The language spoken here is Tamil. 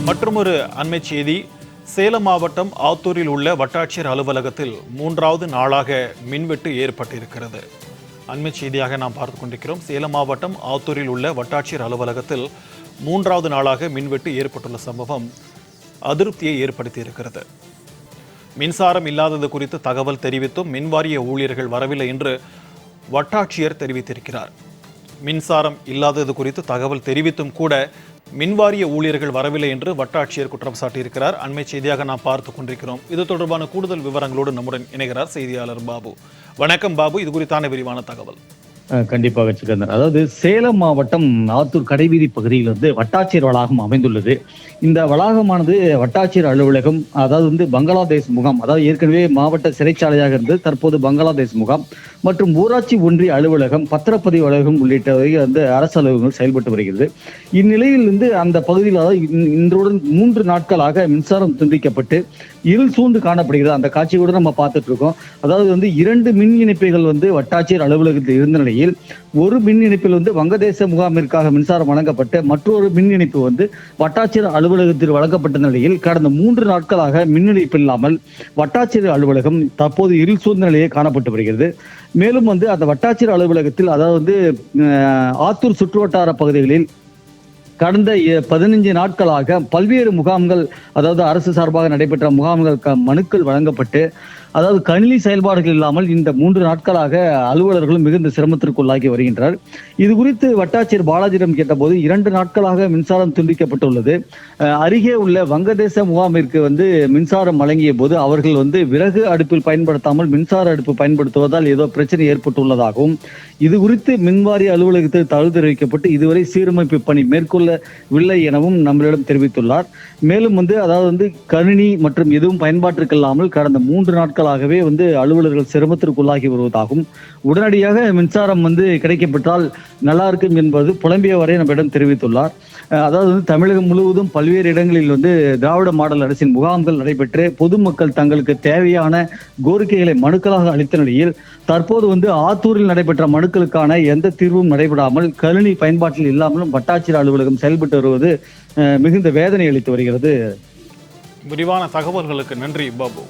மற்றொரு அண்மை செய்தி. சேலம் மாவட்டம் ஆத்தூரில் உள்ள வட்டாட்சியர் அலுவலகத்தில் 3வது நாளாக மின்வெட்டு ஏற்பட்டிருக்கிறது. அண்மை செய்தியாக நாம் பார்த்து கொண்டிருக்கிறோம். சேலம் மாவட்டம் ஆத்தூரில் உள்ள வட்டாட்சியர் அலுவலகத்தில் 3வது நாளாக மின்வெட்டு ஏற்பட்டுள்ள சம்பவம் அதிருப்தியை ஏற்படுத்தி இருக்கிறது. மின்சாரம் இல்லாதது குறித்து தகவல் தெரிவித்தும் மின்வாரிய ஊழியர்கள் வரவில்லை என்று வட்டாட்சியர் தெரிவித்திருக்கிறார். மின்சாரம் இல்லாதது குறித்து தகவல் தெரிவித்தும் கூட மின்வாரிய ஊழியர்கள் வரவில்லை என்று வட்டாட்சியர் குற்றம் சாட்டியிருக்கிறார். அண்மை செய்தியாக நாம் பார்த்து கொண்டிருக்கிறோம். இது தொடர்பான கூடுதல் விவரங்களோடு நம்முடன் இணைகிறார் செய்தியாளர் பாபு. வணக்கம் பாபு, இது குறித்தான விரிவான தகவல். கண்டிப்பாக சிக்கந்தர். அதாவது சேலம் மாவட்டம் ஆத்தூர் கடைவீதி பகுதியில் வட்டாட்சியர் வளாகம் அமைந்துள்ளது. இந்த வளாகமானது வட்டாட்சியர் அலுவலகம், அதாவது பங்களாதேஷ் முகாம், அதாவது ஏற்கனவே மாவட்ட சிறைச்சாலையாக இருந்தது, தற்போது பங்களாதேஷ் முகாம் மற்றும் ஊராட்சி ஒன்றிய அலுவலகம், பத்திரப்பதிவு அலுவலகம் உள்ளிட்டவை அரசு அலுவலகங்கள் செயல்பட்டு வருகிறது. இந்நிலையில் அந்த பகுதியில் இன்றுடன் 3 நாட்களாக மின்சாரம் துண்டிக்கப்பட்டு இருள் சூழ்ந்து காணப்படுகிறது. அந்த காட்சி கூட நம்ம பார்த்துட்டு இருக்கோம். அதாவது 2 மின் இணைப்புகள் வட்டாட்சியர் அலுவலகத்தில் இருந்த நிலையில் ஒரு மின் இணைப்பில் வங்கதேச முகாமிற்காக மின்சாரம் வழங்கப்பட்டு மற்றொரு மின் இணைப்பு வட்டாட்சியர் அலுவலகத்தில் வழங்கப்பட்ட நிலையில் கடந்த 3 நாட்களாக மின் இணைப்பு இல்லாமல் வட்டாட்சியர் அலுவலகம் தற்போது இருள் சூழ்ந்த நிலையே காணப்பட்டு வருகிறது. மேலும் அந்த வட்டாட்சியர் அலுவலகத்தில், அதாவது ஆத்தூர் சுற்றுவட்டார பகுதிகளில் கடந்த 15 நாட்களாக பல்வேறு முகாம்கள், அதாவது அரசு சார்பாக நடைபெற்ற முகாம்கள் மனுக்கள் வழங்கப்பட்டு, அதாவது கணினி செயல்பாடுகள் இல்லாமல் இந்த 3 நாட்களாக அலுவலர்களும் மிகுந்த சிரமத்திற்குள்ளாகி வருகின்றனர். இது குறித்து வட்டாட்சியர் பாலாஜியிடம் கேட்டபோது 2 நாட்களாக மின்சாரம் துண்டிக்கப்பட்டுள்ளது. அருகே உள்ள வங்கதேச முகாமிற்கு மின்சாரம் வழங்கிய போது அவர்கள் விறகு அடுப்பில் பயன்படுத்தாமல் மின்சார அடுப்பு பயன்படுத்துவதால் ஏதோ பிரச்சனை ஏற்பட்டுள்ளதாகவும், இது குறித்து மின்வாரிய அலுவலகத்தில் தகவல் தெரிவிக்கப்பட்டு இதுவரை சீரமைப்பு பணி மேற்கொள்ளவில்லை எனவும் நம்மளிடம் தெரிவித்துள்ளார். மேலும் அதாவது கணினி மற்றும் எதுவும் பயன்பாட்டிற்கு இல்லாமல் கடந்த 3 நாட்களாகவே அலுவலர்கள் சிரமத்திற்குள்ளாகி வருவதாகவும், உடனடியாக மின்சாரம் கிடைக்கப்பட்டால் நல்லா இருக்கும் என்பது புலம்பிய வரை நம்மிடம் தெரிவித்துள்ளார். அதாவது தமிழகம் முழுவதும் பல்வேறு இடங்களில் திராவிட மாடல் அரசின் முகாம்கள் நடைபெற்று பொதுமக்கள் தங்களுக்கு தேவையான கோரிக்கைகளை மனுக்களாக அளித்த நிலையில் தற்போது ஆத்தூரில் நடைபெற்ற மனுக்களுக்கான எந்த தீர்வும் நடைபெறாமல் கணினி பயன்பாட்டில் இல்லாமலும் வட்டாட்சியர் அலுவலகம் செயல்பட்டு வருவது மிகுந்த வேதனை அளித்து வருகிறது. விரிவான தகவல்களுக்கு நன்றி பாபு.